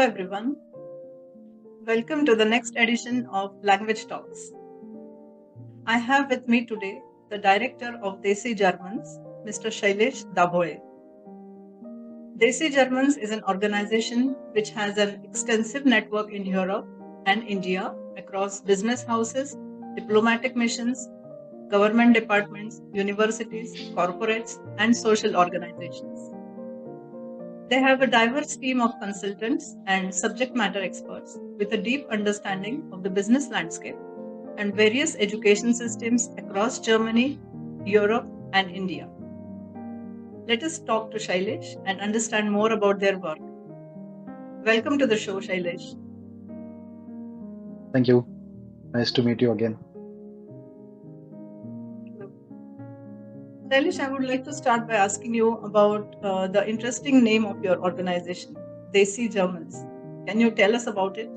everyone. Welcome to the next edition of Language Talks. I have with me today the director of Desi Germans, Mr. Shailesh Dabhole. Desi Germans is an organization which has an extensive network in Europe and India across business houses, diplomatic missions, government departments, universities, corporates, and social organizations. They have a diverse team of consultants and subject matter experts with a deep understanding of the business landscape and various education systems across Germany, Europe, and India. Let us talk to Shailesh and understand more about their work. Welcome to the show, Shailesh. Thank you. Nice to meet you again. Shailesh, I would like to start by asking you about the interesting name of your organization, Desi Germans. Can you tell us about it?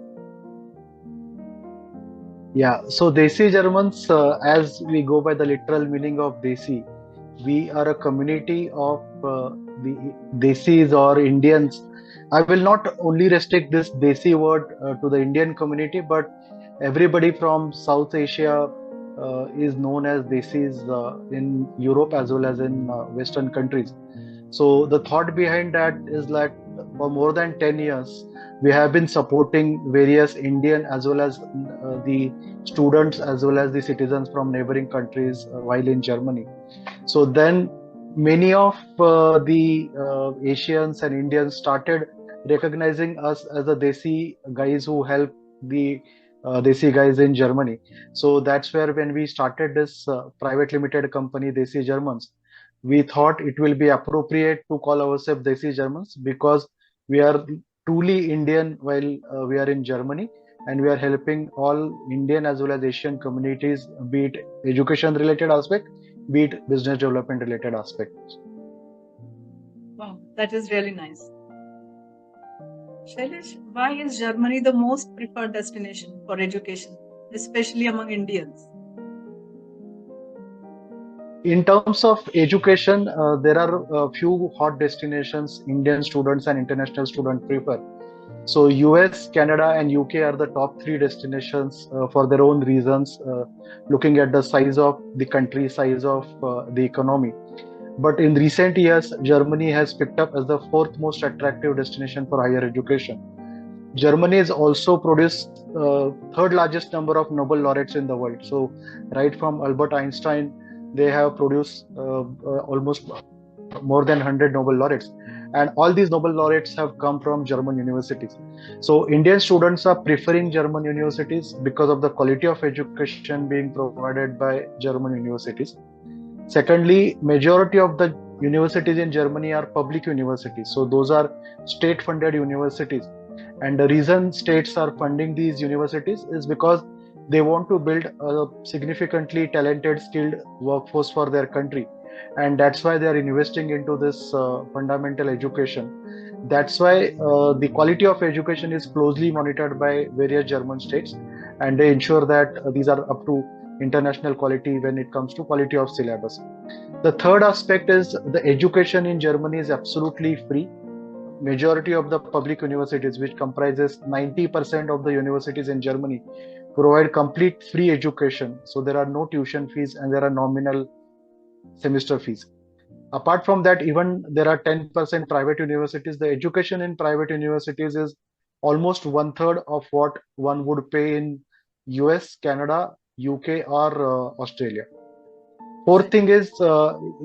Yeah, so Desi Germans, as we go by the literal meaning of Desi, we are a community of the Desis or Indians. I will not only restrict this Desi word to the Indian community, but everybody from South Asia is known as Desis in Europe as well as in Western countries. So the thought behind that is that for more than 10 years, we have been supporting various Indian as well as the students as well as the citizens from neighboring countries while in Germany. So then many of the Asians and Indians started recognizing us as the Desi guys who help the Desi guys in Germany. So that's where when we started this private limited company, Desi Germans, we thought it will be appropriate to call ourselves Desi Germans because we are truly Indian while we are in Germany, and we are helping all Indian as well as Asian communities, be it education related aspect, be it business development related aspects. Wow, that is really nice. Shailesh, why is Germany the most preferred destination for education, especially among Indians? In terms of education, there are a few hot destinations Indian students and international students prefer. So US, Canada, and UK are the top three destinations for their own reasons, looking at the size of the country, size of the economy. But in recent years, Germany has picked up as the fourth most attractive destination for higher education. Germany has also produced third largest number of Nobel laureates in the world. So, right from Albert Einstein, they have produced almost more than 100 Nobel laureates, and all these Nobel laureates have come from German universities. So, Indian students are preferring German universities because of the quality of education being provided by German universities. Secondly, majority of the universities in Germany are public universities. So those are state-funded universities. And the reason states are funding these universities is because they want to build a significantly talented, skilled workforce for their country. And that's why they are investing into this fundamental education. That's why the quality of education is closely monitored by various German states, and they ensure that these are up to international quality when it comes to quality of syllabus. The third aspect is the education in Germany is absolutely free. Majority of the public universities, which comprises 90% of the universities in Germany, provide complete free education. So there are no tuition fees and there are nominal semester fees. Apart from that, even there are 10% private universities. The education in private universities is almost one third of what one would pay in US, Canada, UK, or Australia. Fourth thing is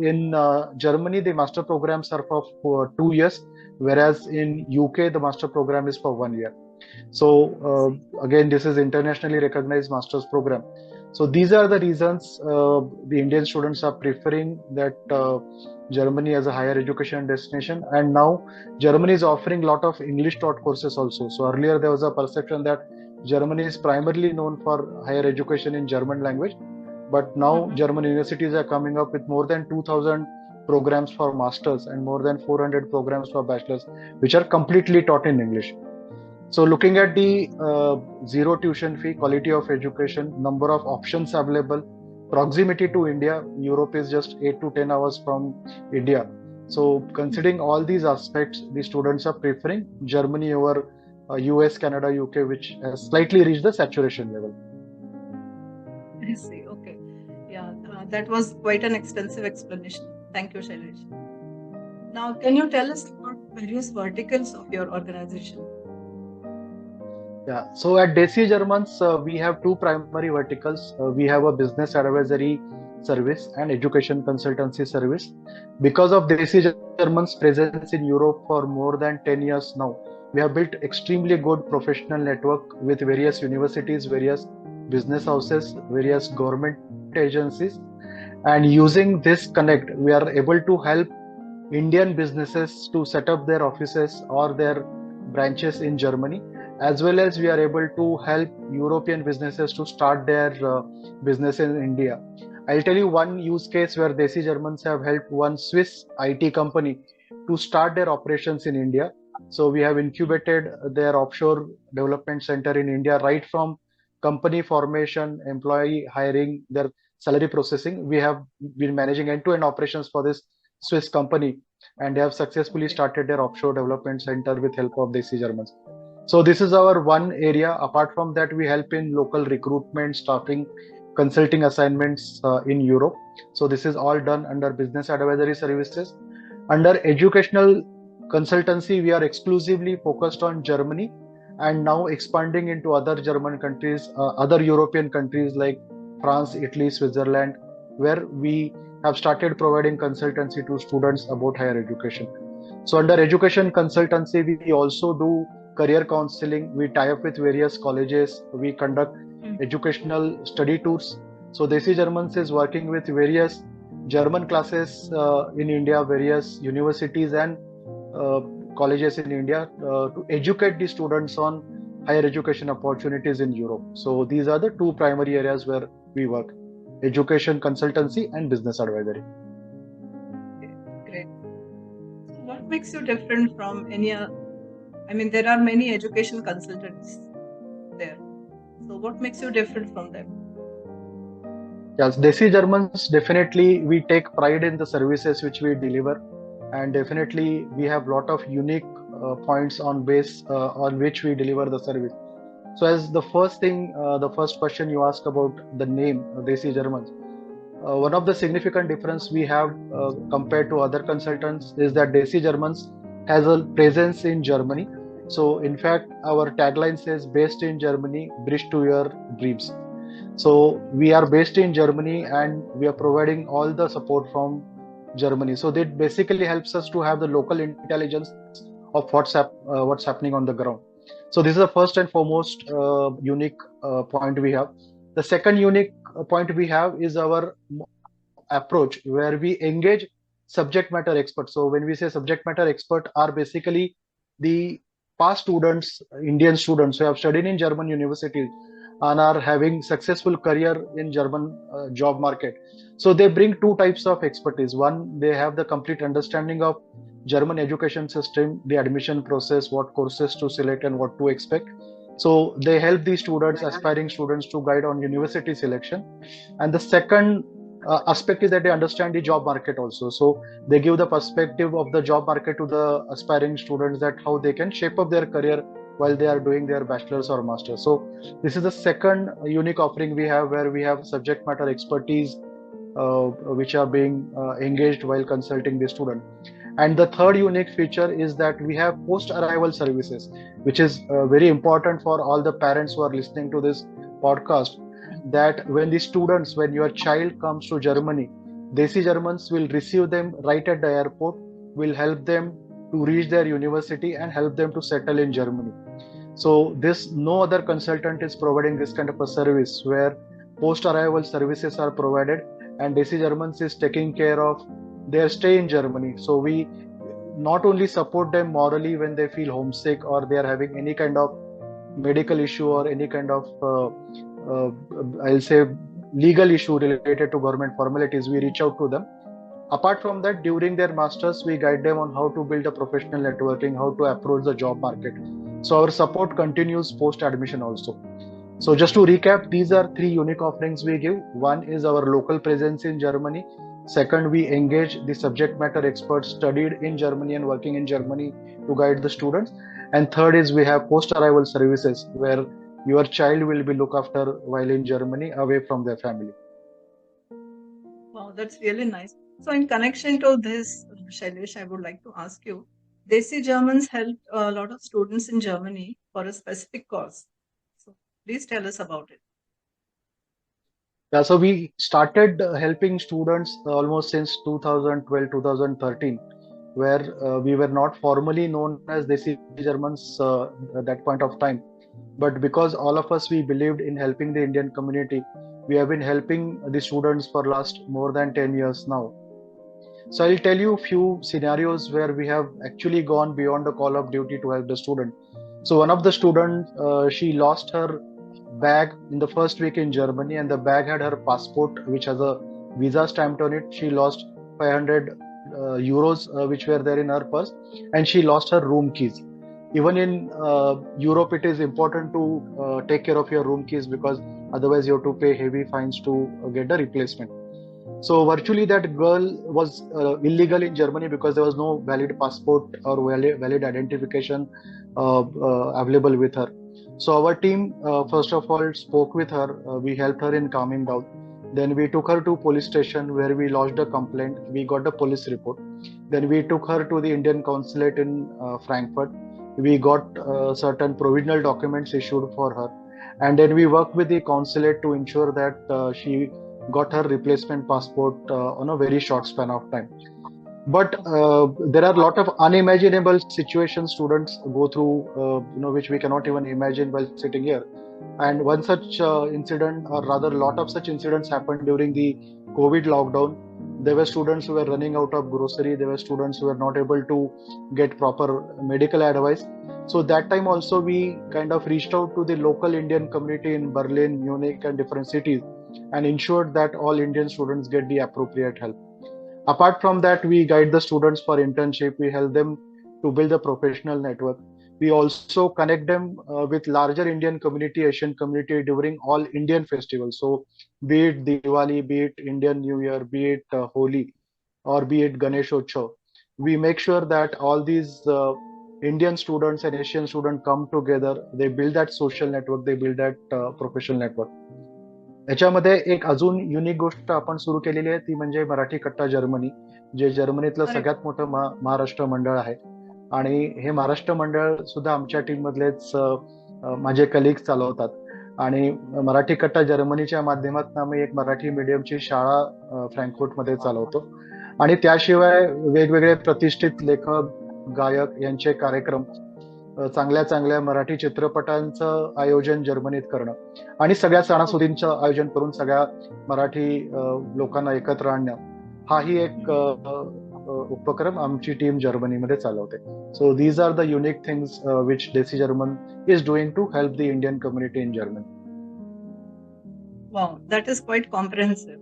in Germany, the master programs are for 2 years, whereas in UK, the master program is for 1 year. So again, this is internationally recognized master's program. So these are the reasons the Indian students are preferring that Germany as a higher education destination. And now Germany is offering a lot of English taught courses also. So earlier there was a perception that Germany is primarily known for higher education in German language. But now German universities are coming up with more than 2,000 programs for masters and more than 400 programs for bachelors, which are completely taught in English. So looking at the zero tuition fee, quality of education, number of options available, proximity to India, Europe is just 8 to 10 hours from India. So considering all these aspects, the students are preferring Germany over US, Canada, UK, which has slightly reached the saturation level. I see. Okay. Yeah, that was quite an extensive explanation. Thank you, Shailesh. Now, can you tell us about various verticals of your organization? Yeah, so at Desi Germans, we have two primary verticals. We have a business advisory service and education consultancy service. Because of Desi Germans' presence in Europe for more than 10 years now, we have built extremely good professional network with various universities, various business houses, various government agencies. And using this connect, we are able to help Indian businesses to set up their offices or their branches in Germany, as well as we are able to help European businesses to start their business in India. I'll tell you one use case where Desi Germans have helped one Swiss IT company to start their operations in India. So we have incubated their offshore development center in India right from company formation, employee hiring, their salary processing. We have been managing end-to-end operations for this Swiss company, and they have successfully Okay. started their offshore development center with help of Desi Germans. So this is our one area. Apart from that, we help in local recruitment, staffing, consulting assignments in Europe. So this is all done under business advisory services. Under educational consultancy, we are exclusively focused on Germany and now expanding into other German countries, other European countries like France, Italy, Switzerland, where we have started providing consultancy to students about higher education. So under education consultancy, we also do career counseling. We tie up with various colleges. We conduct educational study tours. So Desi Germans is working with various German classes in India, various universities and uh, colleges in India to educate the students on higher education opportunities in Europe. So these are the two primary areas where we work: education consultancy and business advisory. Okay, great. So, what makes you different from any? I mean, there are many education consultants there. So, what makes you different from them? Yes, Desi Germans, definitely we take pride in the services which we deliver, and definitely we have lot of unique points on which we deliver the service. So as the first thing, the first question you ask about the name Desi Germans, one of the significant difference we have compared to other consultants is that Desi Germans has a presence in Germany. So in fact, our tagline says "Based in Germany, bridge to your dreams." So we are based in Germany and we are providing all the support from Germany. So that basically helps us to have the local intelligence of what's happening on the ground. So this is the first and foremost unique point we have. The second unique point we have is our approach where we engage subject matter experts. So when we say subject matter expert are basically the past students, Indian students who have studied in German universities and are having successful career in German job market. So they bring two types of expertise. One, they have the complete understanding of German education system, the admission process, what courses to select and what to expect. So they help the students, aspiring students, to guide on university selection. And the second aspect is that they understand the job market also. So they give the perspective of the job market to the aspiring students, that how they can shape up their career while they are doing their bachelor's or master's. So this is the second unique offering we have, where we have subject matter expertise which are being engaged while consulting the student. And the third unique feature is that we have post arrival services, which is very important for all the parents who are listening to this podcast. That when the students, when your child comes to Germany, Desi Germans will receive them right at the airport, will help them to reach their university and help them to settle in Germany. So this, no other consultant is providing this kind of a service where post arrival services are provided, and Desi Germans is taking care of their stay in Germany. So we not only support them morally when they feel homesick or they are having any kind of medical issue or any kind of I'll say legal issue related to government formalities, we reach out to them. Apart from that, during their masters, we guide them on how to build a professional networking, how to approach the job market. So our support continues post admission also. So just to recap, these are three unique offerings we give. One is our local presence in Germany. Second, we engage the subject matter experts studied in Germany and working in Germany to guide the students. And third is we have post-arrival services where your child will be looked after while in Germany away from their family. Wow, that's really nice. So, in connection to this, Shailesh, I would like to ask you, Desi Germans helped a lot of students in Germany for a specific cause. So, please tell us about it. Yeah, so we started helping students almost since 2012, 2013, where we were not formally known as Desi Germans at that point of time. But because all of us, we believed in helping the Indian community, we have been helping the students for last more than 10 years now. So I'll tell you a few scenarios where we have actually gone beyond the call of duty to help the student. So one of the students, she lost her bag in the first week in Germany, and the bag had her passport, which has a visa stamped on it. She lost 500 euros, which were there in her purse, and she lost her room keys. Even in Europe, it is important to take care of your room keys because otherwise you have to pay heavy fines to get the replacement. So virtually that girl was illegal in Germany because there was no valid passport or valid identification available with her. So our team first of all spoke with her. We helped her in calming down. Then we took her to police station where we lodged a complaint. We got the police report. Then we took her to the Indian consulate in Frankfurt. We got certain provisional documents issued for her, and then we worked with the consulate to ensure that she got her replacement passport on a very short span of time. But there are a lot of unimaginable situations students go through, which we cannot even imagine while sitting here. And one such incident, or rather, a lot of such incidents happened during the COVID lockdown. There were students who were running out of grocery. There were students who were not able to get proper medical advice. So that time also we kind of reached out to the local Indian community in Berlin, Munich, and different cities, and ensured that all Indian students get the appropriate help. Apart from that, we guide the students for internship. We help them to build a professional network. We also connect them with larger Indian community, Asian community during all Indian festivals. So be it Diwali, be it Indian New Year, be it Holi, or be it Ganesh Utsav. We make sure that all these Indian students and Asian students come together. They build that social network. They build that professional network. याच्यामध्ये एक अजून unique गोष्ट आपण सुरू केलेली आहे ती म्हणजे मराठी कट्टा जर्मनी, जे जर्मनीतलं अरे सगळ्यात मोठं महाराष्ट्र मंडळ आहे. आणि हे महाराष्ट्र मंडळ सुद्धा आमच्या टीम मधलेच माझे कलिग्स चालवतात. आणि मराठी कट्टा जर्मनीच्या माध्यमातून आम्ही एक मराठी मीडियमची शाळा फ्रँकफुर्टमध्ये चालवतो. आणि त्याशिवाय वेगवेगळे प्रतिष्ठित लेखक, गायक यांचे कार्यक्रम, चांगल्या चांगल्या मराठी चित्रपटांचं आयोजन जर्मनीत करणं आणि सगळ्या सणासुदींचं आयोजन करून सगळ्या मराठी लोकांना एकत्र आणणं, हाही एक उपक्रम आमची टीम जर्मनीमध्ये चालवते. So these are the unique things which Desi German is doing to help the Indian community in Germany. wow, that is quite comprehensive.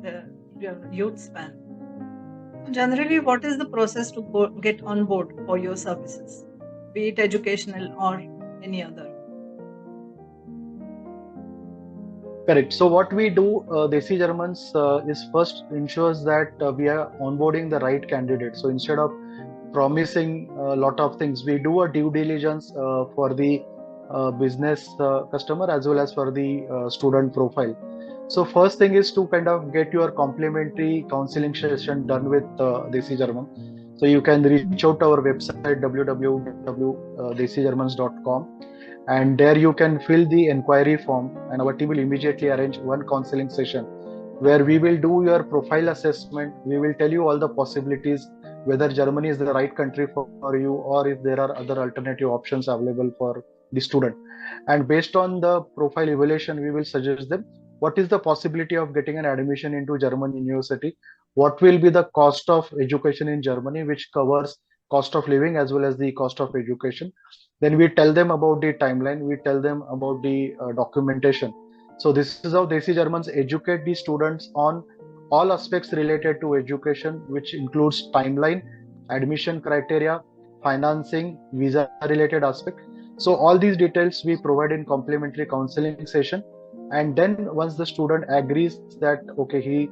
The youth span. Generally, what is the process to get on board for your services, be it educational or any other? Correct. So what we do, Desi Germans, is first ensures that we are onboarding the right candidate. So instead of promising a lot of things, we do a due diligence for the business customer as well as for the student profile. So first thing is to kind of get your complimentary counseling session done with Desi German. So you can reach out to our website www.desigermans.com, and there you can fill the inquiry form, and our team will immediately arrange one counseling session where we will do your profile assessment. We will tell you all the possibilities, whether Germany is the right country for you or if there are other alternative options available for the student. And based on the profile evaluation, we will suggest them what is the possibility of getting an admission into German university, what will be the cost of education in Germany, which covers cost of living as well as the cost of education. Then we tell them about the timeline, we tell them about the documentation. So this is how Desi Germans educate the students on all aspects related to education, which includes timeline, admission criteria, financing, visa related aspect. So all these details we provide in complimentary counseling session. And then once the student agrees that okay, he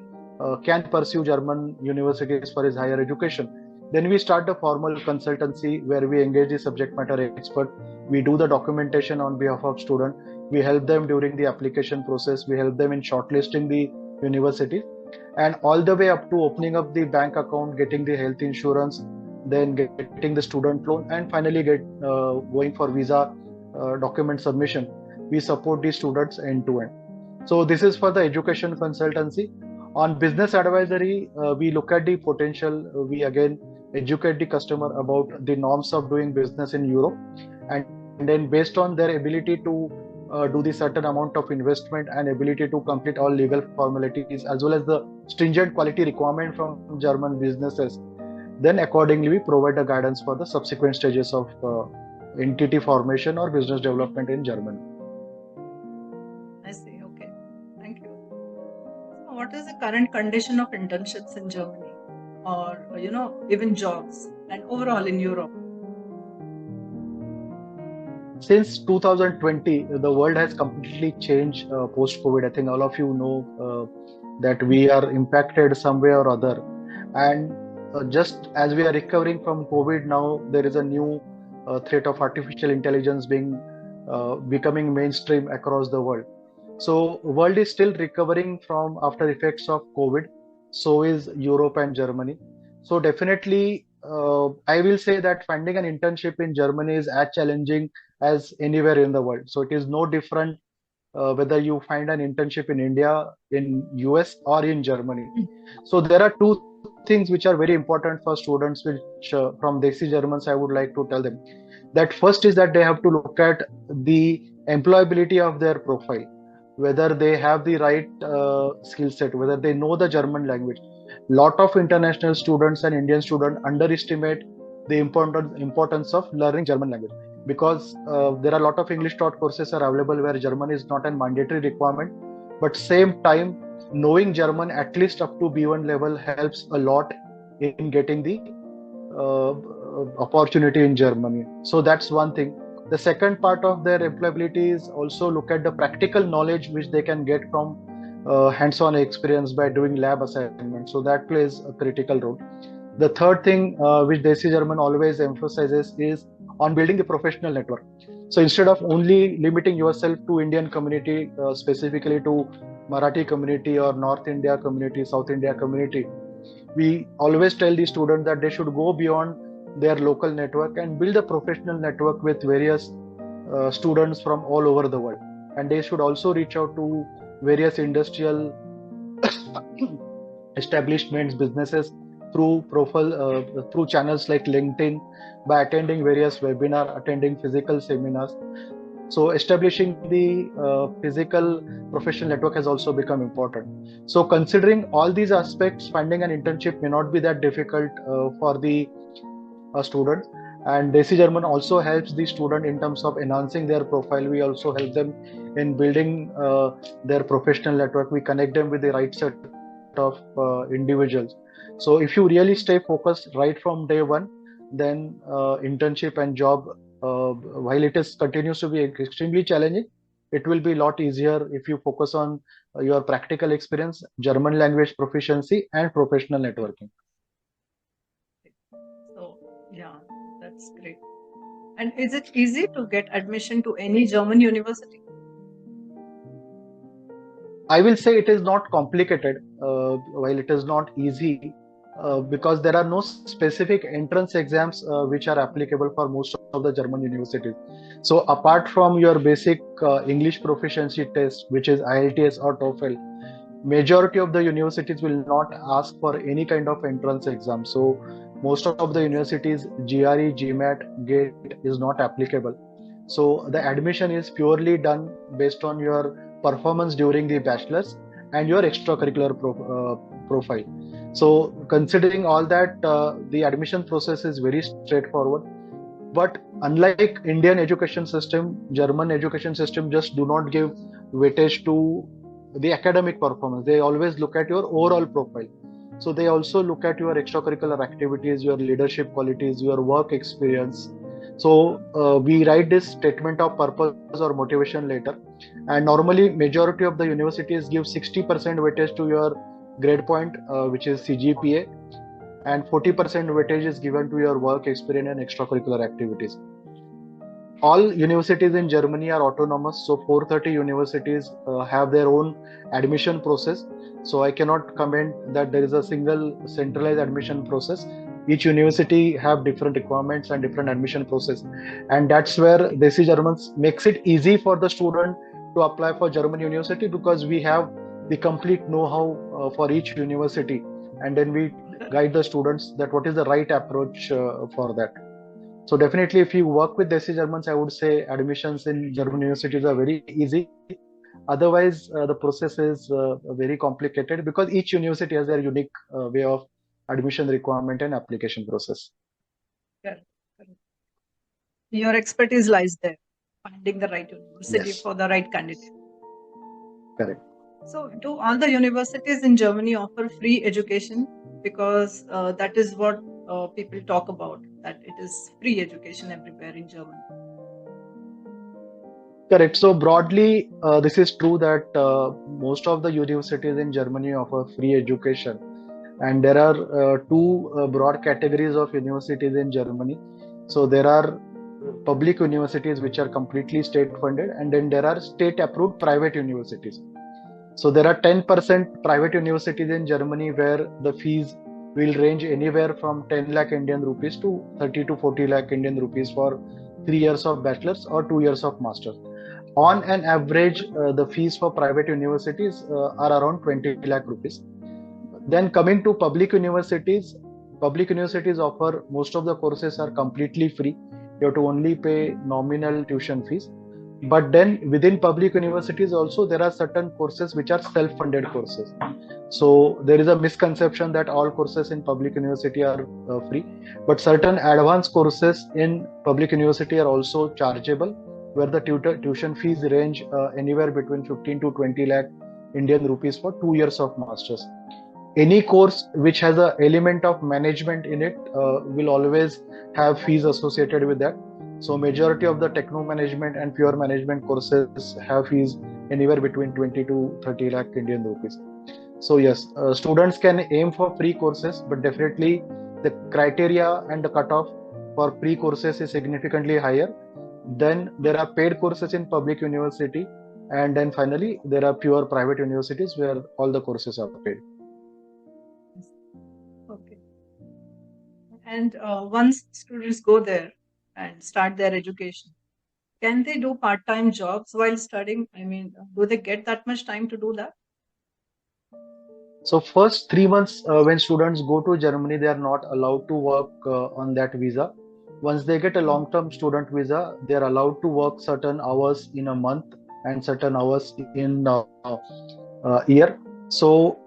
can pursue German universities for his higher education, Then we start the formal consultancy where we engage the subject matter expert. We do the documentation on behalf of student. We help them during the application process. We help them in shortlisting the university, and all the way up to opening up the bank account, getting the health insurance, then getting the student loan, and finally going for visa document submission. We support the students end to end. So this is for the education consultancy. On business advisory, we look at the potential. We again educate the customer about the norms of doing business in Europe, and then based on their ability to do the certain amount of investment and ability to complete all legal formalities as well as the stringent quality requirement from German businesses, then accordingly we provide the guidance for the subsequent stages of entity formation or business development in Germany. I see. Okay. Thank you. So what is the current condition of internships in Germany, or even jobs, and overall in Europe? Since 2020, the world has completely changed post-COVID. I think all of you know that we are impacted some way or other. And just as we are recovering from COVID now, there is a new threat of artificial intelligence becoming mainstream across the world. So world is still recovering from after effects of COVID. So is Europe and Germany. So definitely, I will say that finding an internship in Germany is as challenging as anywhere in the world. So it is no different whether you find an internship in India, in US, or in Germany. So there are two things which are very important for students, which from Desi Germans I would like to tell them. That first is that they have to look at the employability of their profile, whether they have the right skill set, whether they know the German language. Lot of international students and Indian students underestimate the importance of learning German language, because there are a lot of English taught courses are available where German is not a mandatory requirement, but same time knowing German at least up to B1 level helps a lot in getting the opportunity in Germany. So that's one thing. The second part of their employability is also look at the practical knowledge which they can get from hands-on experience by doing lab assignments. So that plays a critical role. The third thing which Desi German always emphasizes is on building the professional network. So instead of only limiting yourself to Indian community, specifically to Marathi community or North India community, South India community, we always tell the students that they should go beyond their local network and build a professional network with various students from all over the world. And they should also reach out to various industrial establishments, businesses through through channels like LinkedIn, by attending various webinars, attending physical seminars. So establishing the physical professional network has also become important. So considering all these aspects, finding an internship may not be that difficult for the students. And Desi German also helps the student in terms of enhancing their profile. We also help them in building their professional network. We connect them with the right set of individuals. So if you really stay focused right from day one, then internship and job, while it is continues to be extremely challenging, it will be a lot easier if you focus on your practical experience, German language proficiency, and professional networking. So yeah, that's great. And is it easy to get admission to any German university? I will say it is not complicated, while it is not easy, because there are no specific entrance exams which are applicable for most of the German universities. So apart from your basic English proficiency test, which is IELTS or TOEFL, majority of the universities will not ask for any kind of entrance exam. So most of the universities, GRE, GMAT, GATE is not applicable. So the admission is purely done based on your performance during the bachelor's and your extracurricular profile. So considering all that, the admission process is very straightforward. But unlike Indian education system, German education system just do not give weightage to the academic performance. They always look at your overall profile. So they also look at your extracurricular activities, your leadership qualities, your work experience. So we write this statement of purpose or motivation letter, and normally majority of the universities give 60% weightage to your grade point, which is CGPA, and 40% weightage is given to your work experience and extracurricular activities. All universities in Germany are autonomous, so 430 universities have their own admission process. So I cannot comment that there is a single centralized admission process. Each university have different requirements and different admission process, and that's where Desi Germans makes it easy for the student to apply for German university, because we have the complete know-how for each university, and then we guide the students that what is the right approach for that. So definitely, if you work with Desi Germans, I would say admissions in German universities are very easy. Otherwise, the process is very complicated, because each university has their unique way of admission requirement and application process. Correct. Correct. Your expertise lies there, finding the right university Yes, for the right candidate. correct. So, do all the universities in Germany offer free education? Because that is what people talk about, that it is free education everywhere in Germany. Correct. So broadly, this is true that most of the universities in Germany offer free education, and there are two broad categories of universities in Germany. So there are public universities which are completely state funded, and then there are state approved private universities. So there are 10% private universities in Germany where the fees will range anywhere from 10 lakh Indian rupees to 30 to 40 lakh Indian rupees for 3 years of bachelor's or 2 years of master's. On an average, the fees for private universities are around 20 lakh rupees. Then coming to public universities offer most of the courses are completely free. You have to only pay nominal tuition fees. But then within public universities also there are certain courses which are self-funded courses. So there is a misconception that all courses in public university are free, but certain advanced courses in public university are also chargeable, where the tuition fees range anywhere between 15 to 20 lakh Indian rupees for 2 years of masters. Any course which has an element of management in it will always have fees associated with that. So majority of the techno management and pure management courses have fees anywhere between 20 to 30 lakh Indian rupees. So yes, students can aim for free courses, but definitely the criteria and the cutoff for free courses is significantly higher. Then there are paid courses in public university, and then finally there are pure private universities where all the courses are paid. Okay. And once students go there and start their education, can they do part-time jobs while studying? I mean, do they get that much time to do that? So first 3 months when students go to Germany, they are not allowed to work on that visa. Once they get a long-term student visa, they are allowed to work certain hours in a month and certain hours in year. So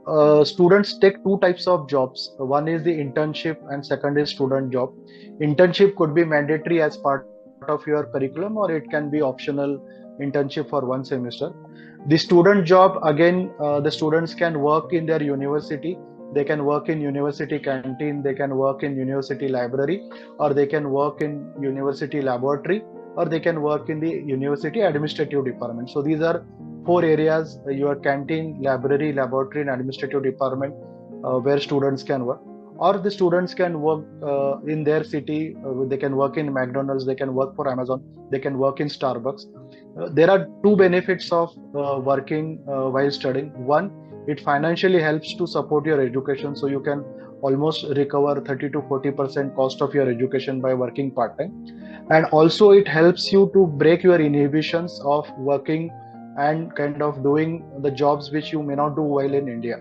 students take two types of jobs. One is the internship and second is student job. Internship could be mandatory as part of your curriculum, or it can be optional internship for one semester. The student job, again, the students can work in their university. They can work in university canteen, they can work in university library, or they can work in university laboratory, or they can work in the university administrative department. So these are four areas: your canteen, library, laboratory, and administrative department, where students can work. Or the students can work in their city. They can work in McDonald's, they can work for Amazon, they can work in Starbucks. There are two benefits of working while studying. One, it financially helps to support your education, so you can almost recover 30 to 40% cost of your education by working part time. And also it helps you to break your inhibitions of working and kind of doing the jobs which you may not do while in India.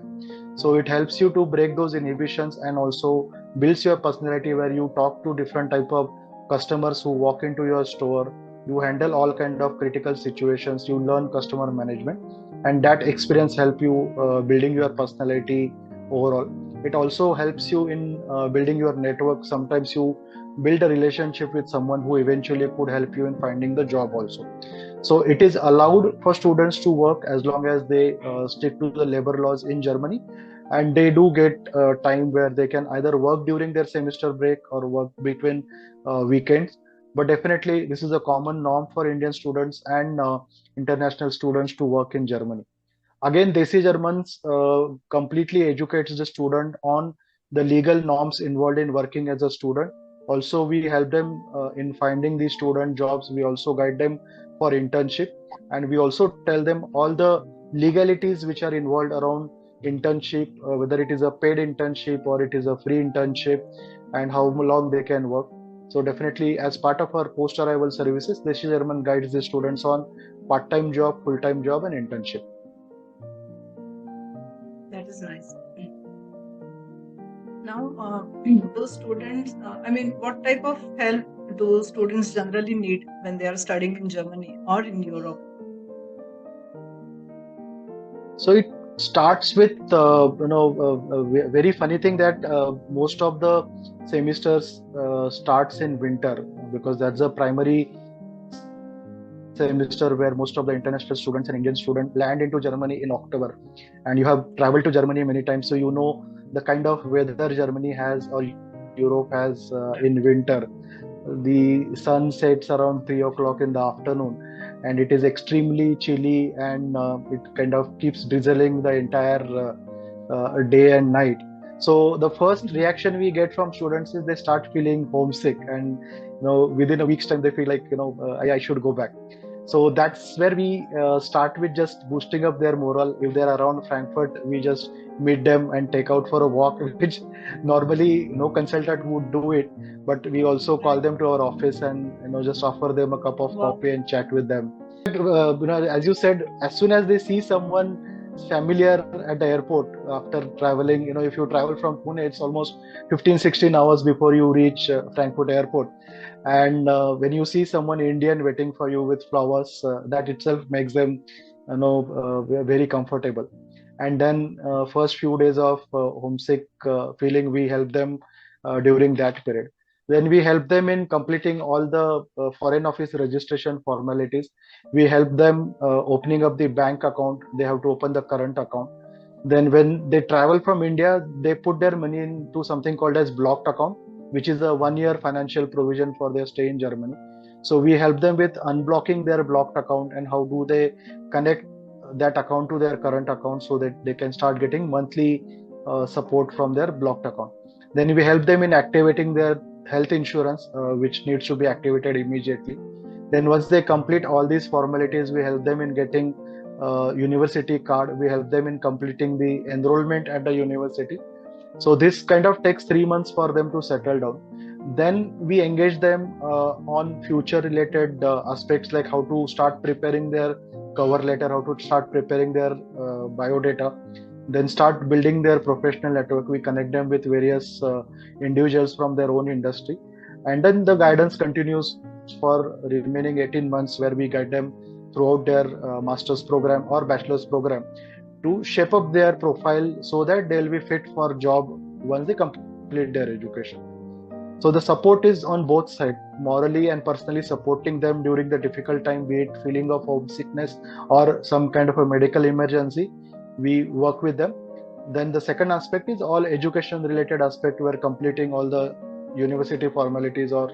So it helps you to break those inhibitions and also builds your personality, where you talk to different type of customers who walk into your store. You handle all kind of critical situations, you learn customer management, and that experience help you building your personality overall. It also helps you in building your network. Sometimes you build a relationship with someone who eventually could help you in finding the job also. So it is allowed for students to work as long as they stick to the labor laws in Germany, and they do get time where they can either work during their semester break or work between weekends. But definitely this is a common norm for Indian students and international students to work in Germany. Again, Desi Germans completely educates the student on the legal norms involved in working as a student. Also, we help them in finding the student jobs. We also guide them for internship, and we also tell them all the legalities which are involved around internship, whether it is a paid internship or it is a free internship, and how long they can work. So definitely, as part of our post-arrival services, Desi German guides the students on part-time job, full-time job, and internship. That is nice. Now, those students, what type of help do students generally need when they are studying in Germany or in Europe? So it starts with very funny thing that most of the semesters starts in winter, because that's the primary semester where most of the international students and Indian students land into Germany in October. And you have traveled to Germany many times, so you know the kind of weather Germany has or Europe has in winter. The sun sets around 3 o'clock in the afternoon, and it is extremely chilly, and it kind of keeps drizzling the entire day and night. So the first reaction we get from students is they start feeling homesick, and within a week's time they feel like I should go back. So that's where we start with just boosting up their morale. If they're around Frankfurt, we just meet them and take out for a walk, which normally no consultant would do it, but we also call them to our office and just offer them a cup of coffee and chat with them. As you said, as soon as they see someone familiar at the airport after traveling, if you travel from Pune, it's almost 15-16 hours before you reach Frankfurt airport. And when you see someone Indian waiting for you with flowers, that itself makes them very comfortable. And then first few days of homesick feeling, we help them during that period. Then we help them in completing all the foreign office registration formalities. We help them opening up the bank account. They have to open the current account. Then when they travel from India, they put their money into something called as blocked account, which is a 1 year financial provision for their stay in Germany. So we help them with unblocking their blocked account and how do they connect that account to their current account so that they can start getting monthly support from their blocked account. Then we help them in activating their health insurance, which needs to be activated immediately. Then once they complete all these formalities, we help them in getting university card. We help them in completing the enrollment at the university. So this kind of takes 3 months for them to settle down. Then we engage them on future related aspects, like how to start preparing their cover letter, how to start preparing their biodata, then start building their professional network. We connect them with various individuals from their own industry. And then the guidance continues for remaining 18 months, where we guide them throughout their master's program or bachelor's program to shape up their profile so that they'll be fit for job once they complete their education. So the support is on both sides, morally and personally supporting them during the difficult time, be it feeling of homesickness or some kind of a medical emergency. We work with them. Then the second aspect is all education related aspect. We're completing all the university formalities or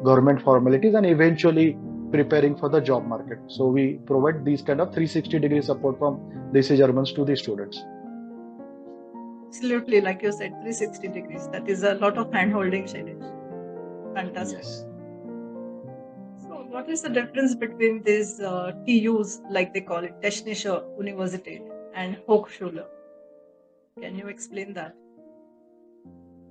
government formalities and eventually preparing for the job market. So we provide these kind of 360-degree support from Desi Germans to the students. Absolutely, like you said, 360 degrees. That is a lot of hand-holding, Shailesh. Fantastic. Yes. So what is the difference between these TUs, like they call it, Technische Universität and Hochschule? Can you explain that?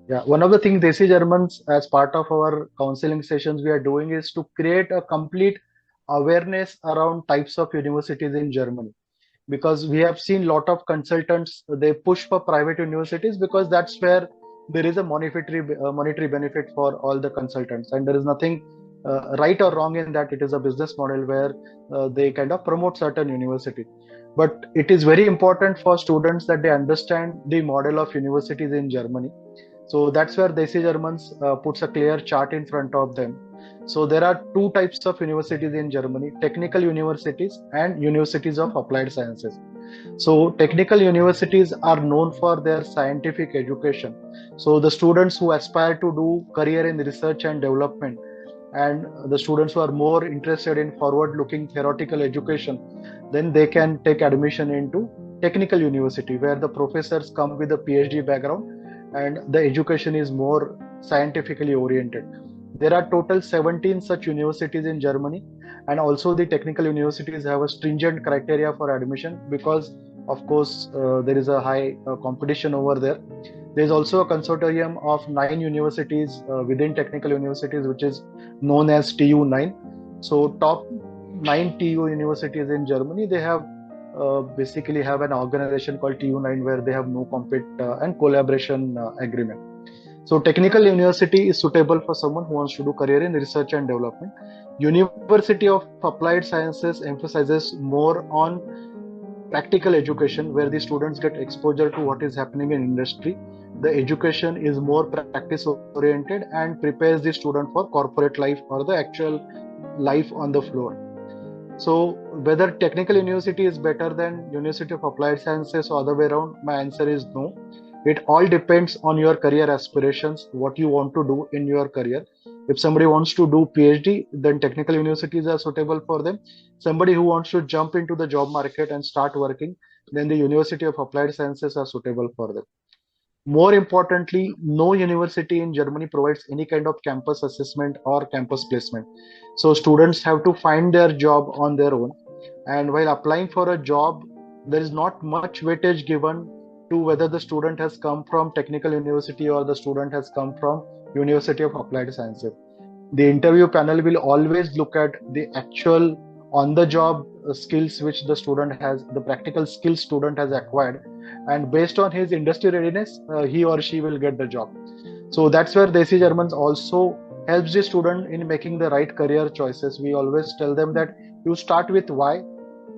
Yeah, one of the things Desi Germans, as part of our counseling sessions, we are doing is to create a complete awareness around types of universities in Germany. Because we have seen a lot of consultants, they push for private universities because that's where there is a monetary benefit for all the consultants, and there is nothing right or wrong in that. It is a business model where they kind of promote certain university. But it is very important for students that they understand the model of universities in Germany. So that's where Desi Germans puts a clear chart in front of them. So there are two types of universities in Germany: technical universities and universities of applied sciences. So technical universities are known for their scientific education. So the students who aspire to do career in research and development, and the students who are more interested in forward-looking theoretical education, then they can take admission into technical university, where the professors come with a PhD background and the education is more scientifically oriented. There are total 17 such universities in Germany, and also the technical universities have a stringent criteria for admission because, of course, there is a high competition over there. There is also a consortium of 9 universities within technical universities, which is known as TU9. So, top 9 TU universities in Germany, they have basically have an organization called TU9 where they have no compete and collaboration agreement. So technical university is suitable for someone who wants to do career in research and development. University of Applied Sciences emphasizes more on practical education where the students get exposure to what is happening in industry. The education is more practice oriented and prepares the student for corporate life or the actual life on the floor. So whether technical university is better than University of Applied Sciences or other way around, my answer is no. It all depends on your career aspirations, what you want to do in your career. If somebody wants to do PhD, then technical universities are suitable for them. Somebody who wants to jump into the job market and start working, then the University of Applied Sciences are suitable for them. More importantly, no university in Germany provides any kind of campus assessment or campus placement. So students have to find their job on their own. And while applying for a job, there is not much weightage given to whether the student has come from technical university or the student has come from University of Applied Sciences. The interview panel will always look at the actual on the job skills which the student has, the practical skills student has acquired, and based on his industry readiness, he or she will get the job. So that's where Desi Germans also helps the student in making the right career choices. We always tell them that you start with why,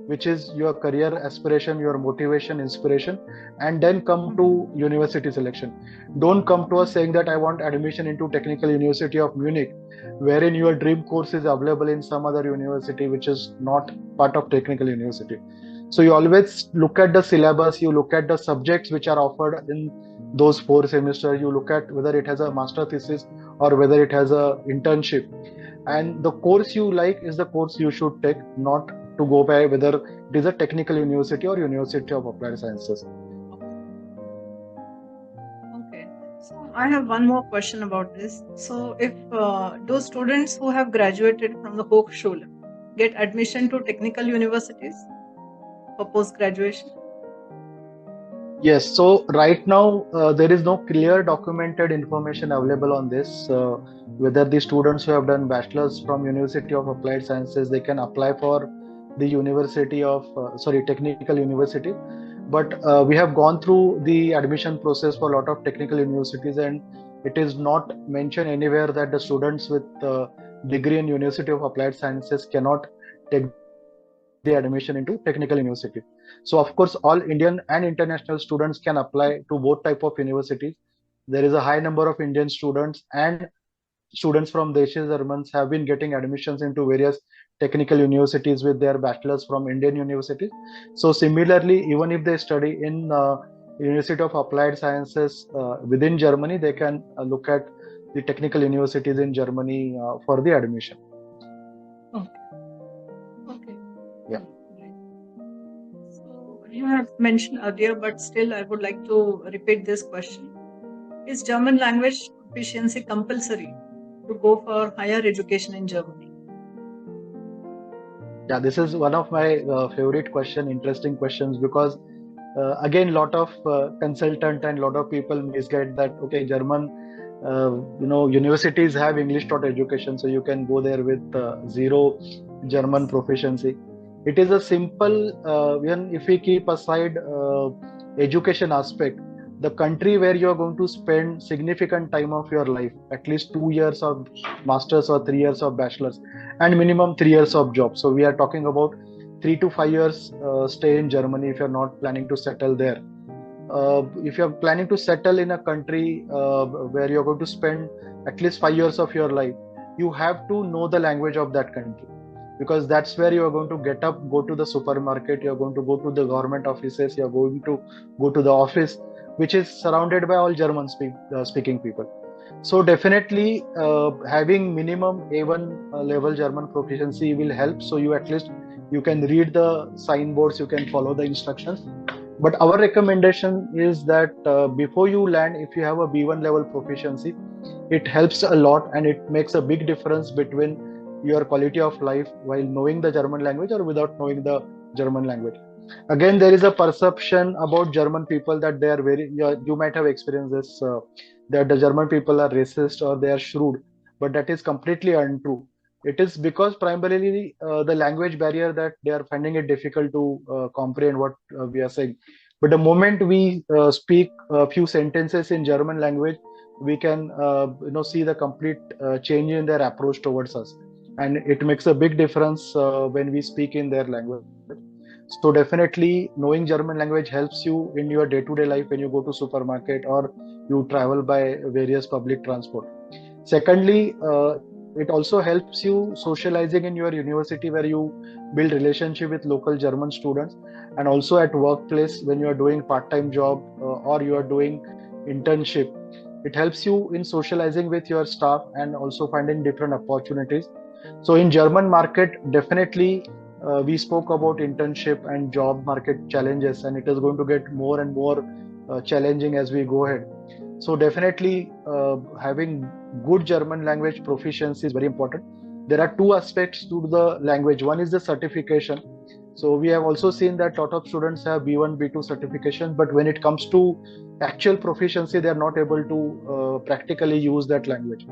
which is your career aspiration, your motivation, inspiration, and then come to university selection. Don't come to us saying that I want admission into Technical University of Munich, wherein your dream course is available in some other university which is not part of Technical University. So you always look at the syllabus, you look at the subjects which are offered in those 4 semesters, you look at whether it has a master thesis or whether it has a internship. And the course you like is the course you should take, not to go by whether it is a technical university or University of Applied Sciences. Okay. So I have one more question about this. So if those students who have graduated from the Hochschule get admission to technical universities for post-graduation? Yes, so right now there is no clear documented information available on this. Whether the students who have done bachelor's from University of Applied Sciences, they can apply for the technical university. But we have gone through the admission process for a lot of technical universities, and it is not mentioned anywhere that the students with degree in University of Applied Sciences cannot take the admission into technical university. So of course, all Indian and international students can apply to both type of universities. There is a high number of Indian students and students from Desi Germans have been getting admissions into various technical universities with their bachelors from Indian universities. So similarly, even if they study in University of Applied Sciences within Germany, they can look at the technical universities in Germany for the admission. Okay. Yeah. So you have mentioned earlier, but still I would like to repeat this question. Is German language proficiency compulsory to go for higher education in Germany? Yeah, this is one of my favorite interesting questions, because again, lot of consultant and lot of people misguide that, okay, German, universities have English taught education, so you can go there with zero German proficiency. It is a simple, if we keep aside education aspect, the country where you are going to spend significant time of your life, at least 2 years of masters or 3 years of bachelors, and minimum 3 years of job. So we are talking about 3 to 5 years stay in Germany if you're not planning to settle there. If you're planning to settle in a country where you're going to spend at least 5 years of your life, you have to know the language of that country, because that's where you're going to get up, go to the supermarket, you're going to go to the government offices, you're going to go to the office, which is surrounded by all German speaking people. So definitely having minimum A1 level German proficiency will help. So you at least you can read the signboards, you can follow the instructions, But our recommendation is that before you land, if you have a B1 level proficiency, it helps a lot and it makes a big difference between your quality of life while knowing the German language or without knowing the German language. Again, there is a perception about German people that they are very, you might have experienced this, that the German people are racist or they are shrewd, but that is completely untrue. It is because primarily the language barrier that they are finding it difficult to comprehend what we are saying. But the moment we speak a few sentences in German language, we can see the complete change in their approach towards us, and it makes a big difference when we speak in their language. So definitely knowing German language helps you in your day-to-day life when you go to supermarket or you travel by various public transport. Secondly, it also helps you socializing in your university where you build relationship with local German students, and also at workplace when you are doing part-time job or you are doing internship. It helps you in socializing with your staff and also finding different opportunities. So in German market, definitely we spoke about internship and job market challenges, and it is going to get more and more challenging as we go ahead. So definitely having good German language proficiency is very important. There are two aspects to the language. One is the certification. So we have also seen that a lot of students have B1, B2 certification, but when it comes to actual proficiency, they are not able to practically use that language.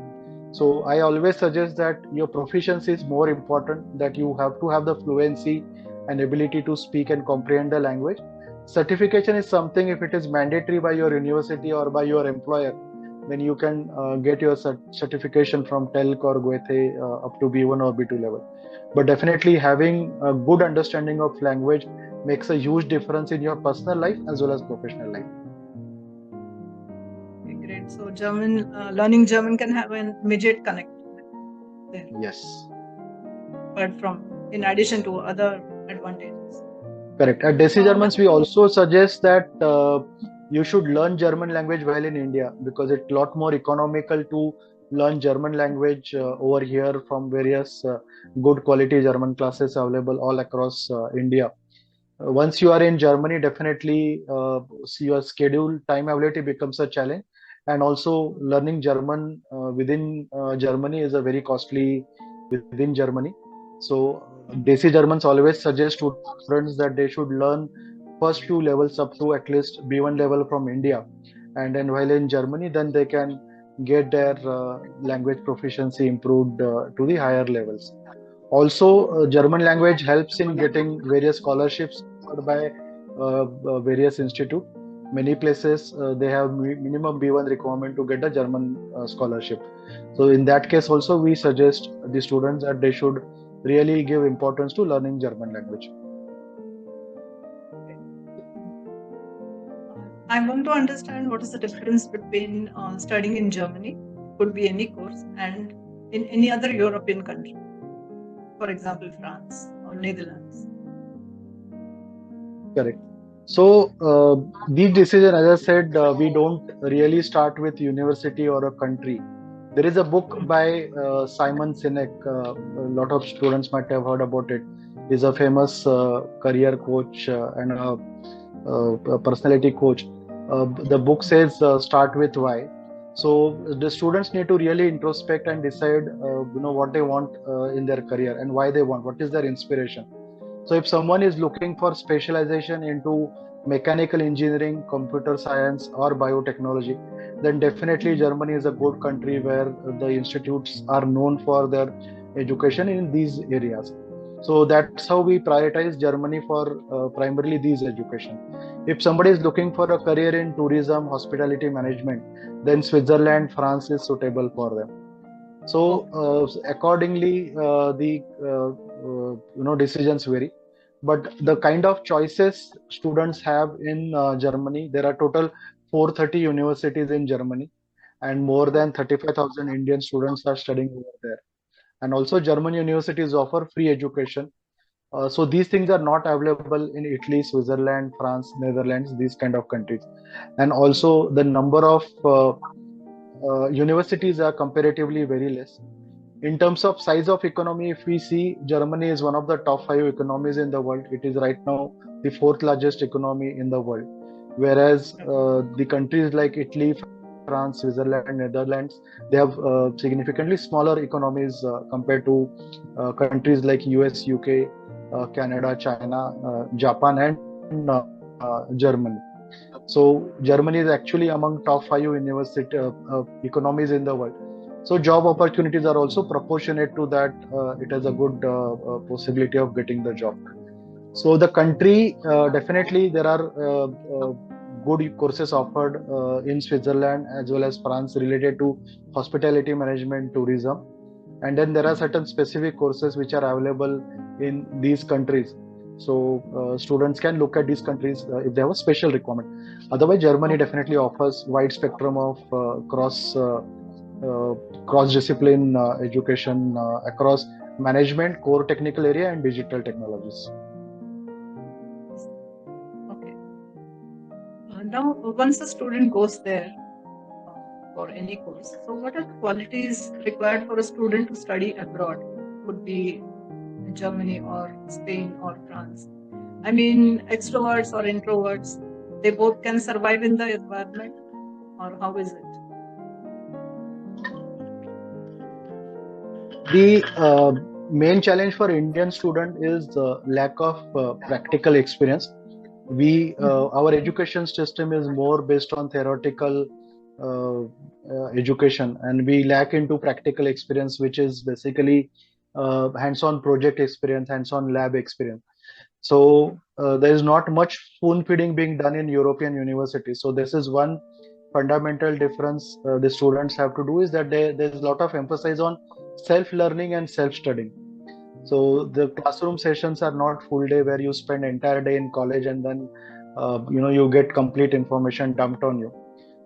So I always suggest that your proficiency is more important, that you have to have the fluency and ability to speak and comprehend the language. Certification is something, if it is mandatory by your university or by your employer, then you can get your certification from TELC or Goethe up to B1 or B2 level. But definitely having a good understanding of language makes a huge difference in your personal life as well as professional life. Okay, great. So learning German can have an immediate connect there. Yes. Apart from, in addition to other advantages. Correct. At Desi Germans, we also suggest that you should learn German language while in India, because it's a lot more economical to learn German language over here from various good quality German classes available all across India. Once you are in Germany, definitely your schedule time availability becomes a challenge, and also learning German within Germany is a very costly within Germany. So Desi Germans always suggest students that they should learn first few levels up to at least B1 level from India, and then while in Germany, then they can get their language proficiency improved to the higher levels. Also, German language helps in getting various scholarships offered by various institute. Many places they have minimum B1 requirement to get a German scholarship. So in that case, also we suggest the students that they should really give importance to learning German language. I want to understand what is the difference between studying in Germany, it could be any course, and in any other European country, for example, France or Netherlands. Correct. So these decisions, as I said, we don't really start with university or a country. There is a book by Simon Sinek. A lot of students might have heard about it. He's a famous career coach and a personality coach. The book says start with why. So the students need to really introspect and decide, what they want in their career and why they want. What is their inspiration? So if someone is looking for specialization into mechanical engineering, computer science, or biotechnology, then definitely Germany is a good country where the institutes are known for their education in these areas. So that's how we prioritize Germany for primarily these education. If somebody is looking for a career in tourism, hospitality management, then Switzerland, France is suitable for them. So accordingly, the decisions vary, but the kind of choices students have in Germany, there are total 430 universities in Germany, and more than 35,000 Indian students are studying over there. And also, German universities offer free education. So these things are not available in Italy, Switzerland, France, Netherlands, these kind of countries. And also, the number of universities are comparatively very less. In terms of size of economy, if we see, Germany is one of the top 5 economies in the world. It is right now the fourth largest economy in the world. Whereas the countries like Italy, France, Switzerland, Netherlands, they have significantly smaller economies compared to countries like US, UK, Canada, China, Japan, and Germany. So Germany is actually among top five university economies in the world. So job opportunities are also proportionate to that. It has a good possibility of getting the job. So the country, definitely there are good courses offered in Switzerland as well as France related to hospitality management, tourism, and then there are certain specific courses which are available in these countries. So students can look at these countries if they have a special requirement. Otherwise, Germany definitely offers wide spectrum of cross discipline education across management, core technical area, and digital technologies. Okay. Now, once a student goes there for any course, so what are the qualities required for a student to study abroad? Could be in Germany or Spain or France. I mean, extroverts or introverts, they both can survive in the environment, or how is it? The main challenge for Indian student is the lack of practical experience. Our education system is more based on theoretical education, and we lack into practical experience, which is basically hands-on project experience, hands-on lab experience. So there is not much spoon feeding being done in European universities. So this is one fundamental difference the students have to do, is that there's a lot of emphasis on self-learning and self-studying. So the classroom sessions are not full day where you spend entire day in college and then you get complete information dumped on you.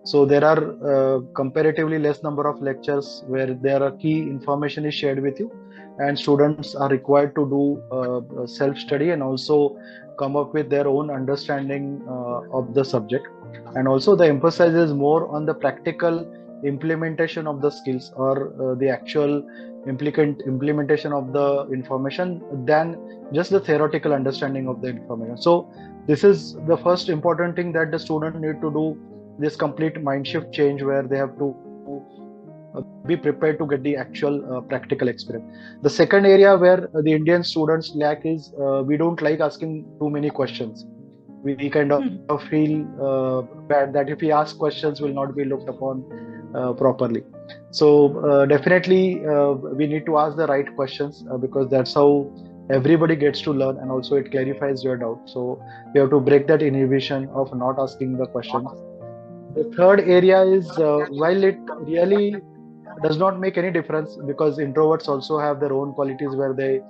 So there are comparatively less number of lectures where there are key information is shared with you, and students are required to do self-study and also come up with their own understanding of the subject. And also the emphasis is more on the practical implementation of the skills, or the actual implementation of the information, than just the theoretical understanding of the information. So this is the first important thing that the student need to do, this complete mind shift change, where they have to be prepared to get the actual practical experience. The second area where the Indian students lack is we don't like asking too many questions. We kind of feel bad that if we ask questions, will not be looked upon properly. So definitely we need to ask the right questions because that's how everybody gets to learn, and also it clarifies your doubt. So you have to break that inhibition of not asking the questions. The third area is while it really does not make any difference, because introverts also have their own qualities where they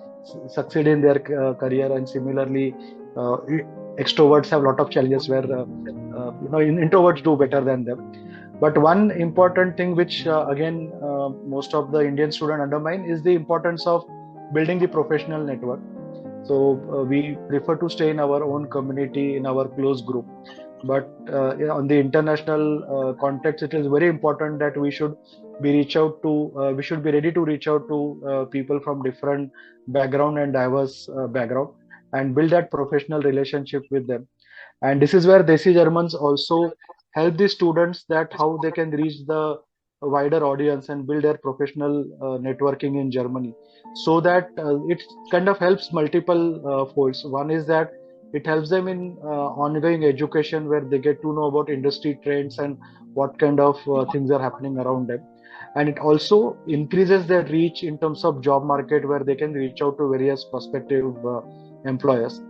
succeed in their career, and similarly extroverts have a lot of challenges where introverts do better than them. But one important thing which again most of the Indian students undermine is the importance of building the professional network. So we prefer to stay in our own community, in our close group. But on the international context, it is very important that we should be ready to reach out to people from different background and diverse background, and build that professional relationship with them. And this is where Desi Germans also help the students that how they can reach the wider audience and build their professional networking in Germany, so that it kind of helps multiple folds. One is that it helps them in ongoing education, where they get to know about industry trends and what kind of things are happening around them. And it also increases their reach in terms of job market, where they can reach out to various prospective employers.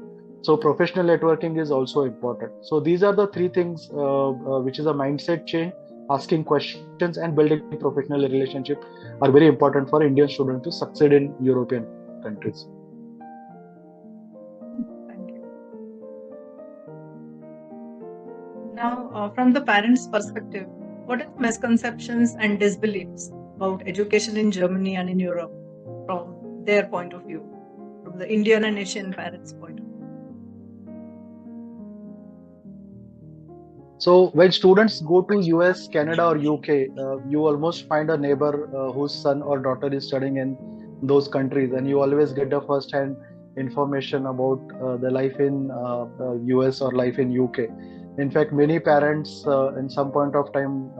So professional networking is also important. So these are the three things which is a mindset change, asking questions, and building professional relationship are very important for Indian students to succeed in European countries. Thank you. Now, from the parents' perspective, what are the misconceptions and disbeliefs about education in Germany and in Europe from their point of view, from the Indian and Asian parents' point of view? So when students go to US, Canada, or UK, you almost find a neighbor whose son or daughter is studying in those countries, and you always get a first-hand information about the life in US or life in UK. In fact, many parents in some point of time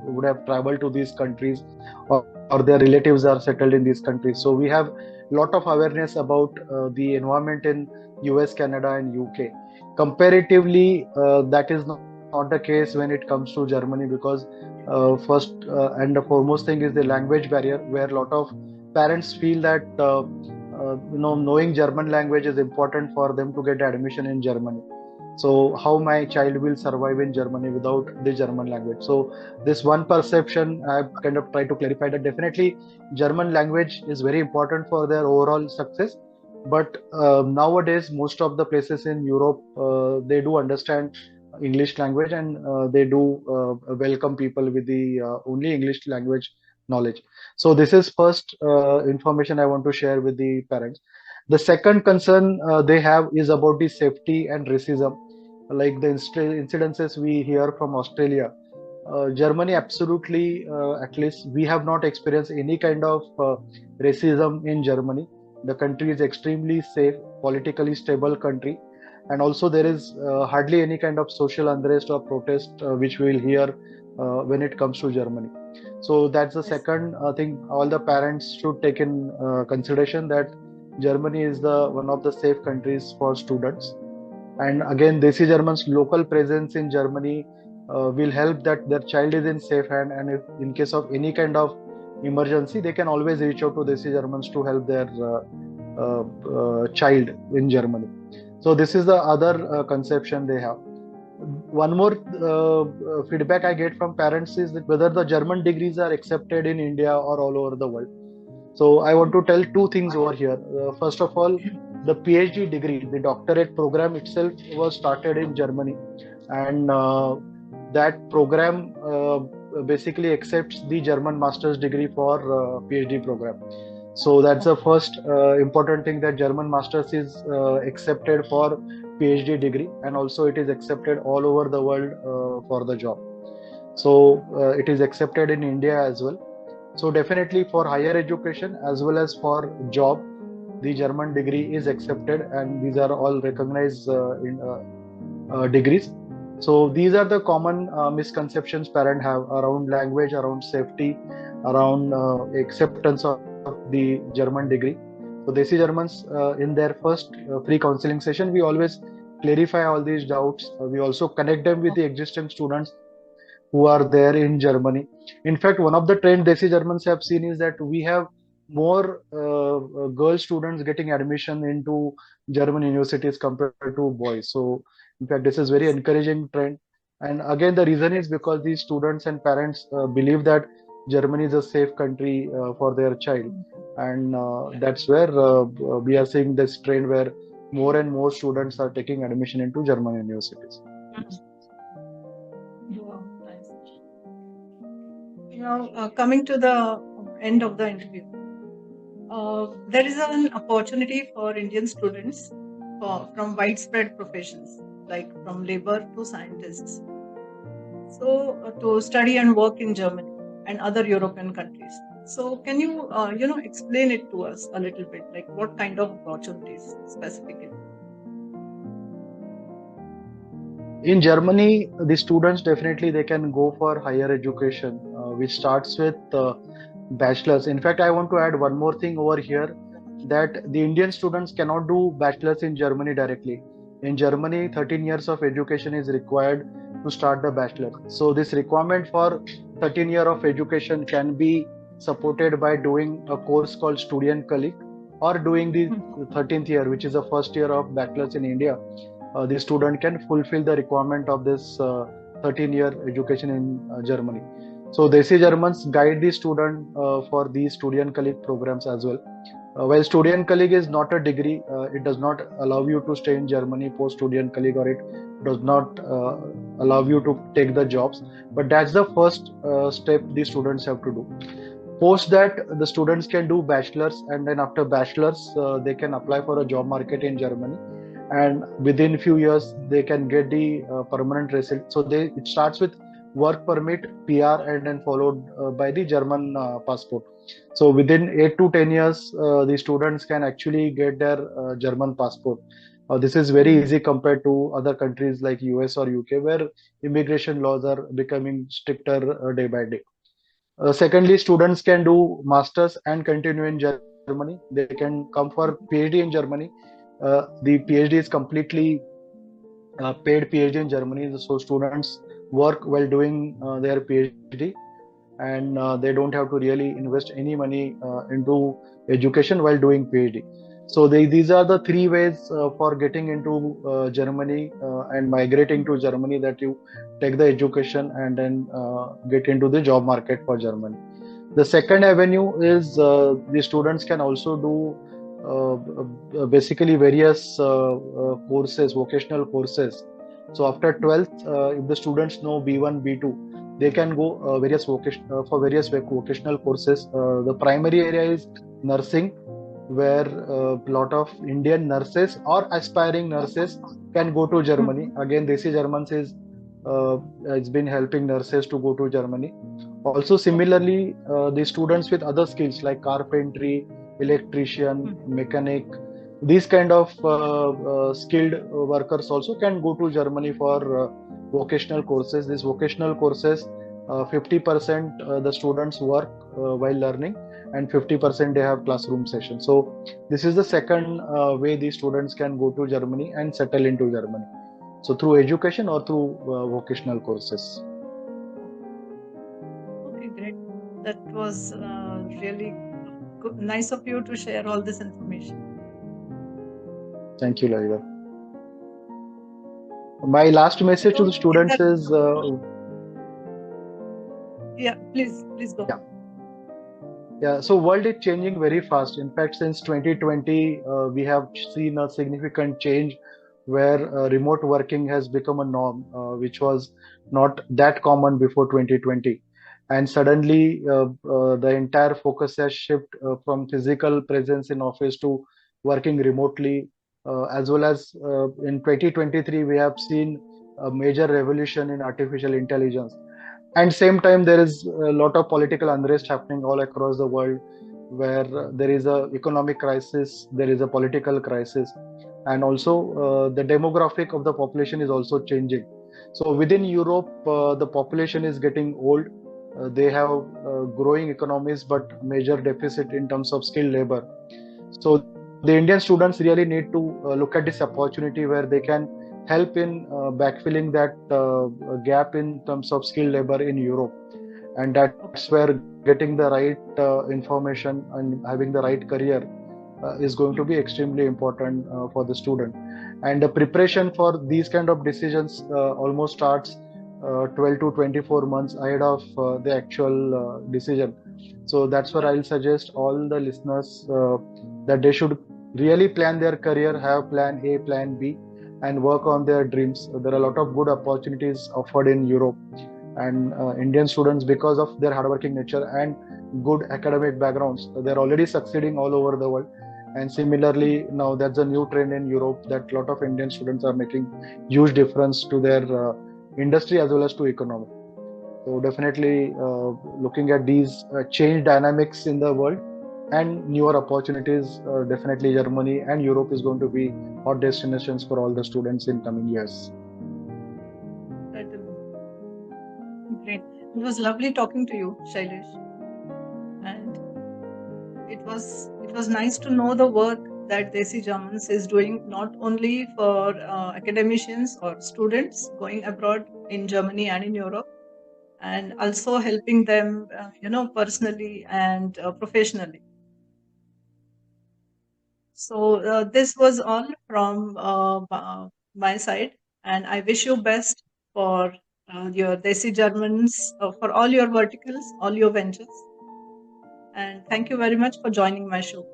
would have traveled to these countries, or their relatives are settled in these countries. So we have lot of awareness about the environment in US, Canada, and UK. Comparatively, that is not the case when it comes to Germany, because first and the foremost thing is the language barrier, where a lot of parents feel that knowing German language is important for them to get admission in Germany. So how my child will survive in Germany without the German language? So this one perception I've kind of tried to clarify, that definitely German language is very important for their overall success. But nowadays, most of the places in Europe, they do understand English language, and they do welcome people with the only English language knowledge. So this is first information I want to share with the parents. The second concern they have is about the safety and racism, like the incidences we hear from Australia. Germany, absolutely, at least we have not experienced any kind of racism in Germany. The country is extremely safe, politically stable country, and also there is hardly any kind of social unrest or protest which we will hear when it comes to Germany. So that's the second thing all the parents should take in consideration, that Germany is the one of the safe countries for students. And again, Desi Germans' local presence in Germany will help that their child is in safe hand, and if in case of any kind of emergency, they can always reach out to Desi Germans to help their child in Germany. So this is the other conception they have. One more feedback I get from parents is that whether the German degrees are accepted in India or all over the world. So I want to tell two things over here. First of all, the PhD degree, the doctorate program itself was started in Germany, and that program basically accepts the German master's degree for PhD program. So that's the first important thing, that German masters is accepted for PhD degree, and also it is accepted all over the world for the job. So it is accepted in India as well. So definitely for higher education as well as for job, the German degree is accepted, and these are all recognized degrees. So these are the common misconceptions parents have around language, around safety, around acceptance of the German degree. So Desi Germans, in their first free counseling session, we always clarify all these doubts. We also connect them with the existing students who are there in Germany. In fact, one of the trend Desi Germans have seen is that we have more girl students getting admission into German universities compared to boys. So, in fact, this is very encouraging trend. And again, the reason is because these students and parents believe that Germany is a safe country for their child, and that's where we are seeing this trend where more and more students are taking admission into German universities. Wow, nice. Now, coming to the end of the interview, there is an opportunity for Indian students from widespread professions, like from labor to scientists, so to study and work in Germany and other European countries. So, can you, explain it to us a little bit, like what kind of opportunities specifically? In Germany, the students definitely they can go for higher education, which starts with bachelor's. In fact, I want to add one more thing over here, that the Indian students cannot do bachelor's in Germany directly. In Germany, 13 years of education is required to start the bachelor. So this requirement for 13 year of education can be supported by doing a course called Studienkolleg, or doing the 13th year, which is the first year of bachelor's in India. The student can fulfill the requirement of this 13-year education in Germany. So Desi Germans guide the student for these Studienkolleg programs as well. While Studienkolleg is not a degree, it does not allow you to stay in Germany post Studienkolleg, or it does not allow you to take the jobs. But that's the first step the students have to do. Post that, the students can do bachelor's, and then after bachelor's, they can apply for a job market in Germany, and within few years they can get the permanent resident. So it starts with work permit, PR, and then followed by the German passport. So within 8 to 10 years, the students can actually get their German passport. This is very easy compared to other countries like US or UK, where immigration laws are becoming stricter day by day. Secondly, students can do masters and continue in Germany. They can come for PhD in Germany. The PhD is completely paid PhD in Germany. So students work while doing their PhD, and they don't have to really invest any money into education while doing PhD. So these are the three ways for getting into Germany and migrating to Germany, that you take the education and then get into the job market for Germany. The second avenue is the students can also do basically various courses, vocational courses. So after 12th, if the students know B1, B2, they can go for various vocational courses. The primary area is nursing, where a lot of Indian nurses or aspiring nurses can go to Germany. Again, Desi Germans is it's been helping nurses to go to Germany. Also, similarly, the students with other skills like carpentry, electrician, mechanic, these kind of skilled workers also can go to Germany for vocational courses. These vocational courses, 50% the students work while learning, and 50% they have classroom sessions. So this is the second way the students can go to Germany and settle into Germany. So through education or through vocational courses. Okay, great. That was really good, nice of you to share all this information. Thank you, Lalita. My last message to the students is yeah, please go. Yeah, so world is changing very fast. In fact, since 2020, we have seen a significant change where remote working has become a norm, which was not that common before 2020. And suddenly, the entire focus has shifted from physical presence in office to working remotely. As well as in 2023, we have seen a major revolution in artificial intelligence. And same time, there is a lot of political unrest happening all across the world, where there is a economic crisis, there is a political crisis, and also the demographic of the population is also changing. So within Europe, the population is getting old. They have growing economies but major deficit in terms of skilled labor. So the Indian students really need to look at this opportunity where they can help in backfilling that gap in terms of skilled labor in Europe. And that's where getting the right information and having the right career is going to be extremely important for the student. And the preparation for these kind of decisions almost starts 12 to 24 months ahead of the actual decision. So that's where I'll suggest all the listeners that they should really plan their career, have plan A, plan B, and work on their dreams. There are a lot of good opportunities offered in Europe, and Indian students, because of their hardworking nature and good academic backgrounds, they're already succeeding all over the world. And similarly, now that's a new trend in Europe that a lot of Indian students are making huge difference to their industry as well as to economy. So definitely looking at these change dynamics in the world and newer opportunities, definitely Germany and Europe is going to be hot destinations for all the students in coming years. Great. It was lovely talking to you, Shailesh. And it was nice to know the work that Desi Germans is doing, not only for academicians or students going abroad in Germany and in Europe, and also helping them, personally and professionally. So this was all from my side, and I wish you best for your Desi Germans, for all your verticals, all your ventures. And thank you very much for joining my show.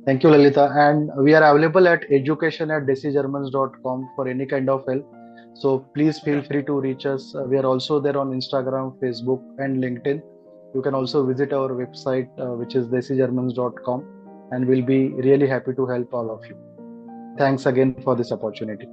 Thank you, Lalita. And we are available at education@desigermans.com for any kind of help. So please feel free to reach us. We are also there on Instagram, Facebook, and LinkedIn. You can also visit our website, which is desigermans.com, and we'll be really happy to help all of you. Thanks again for this opportunity.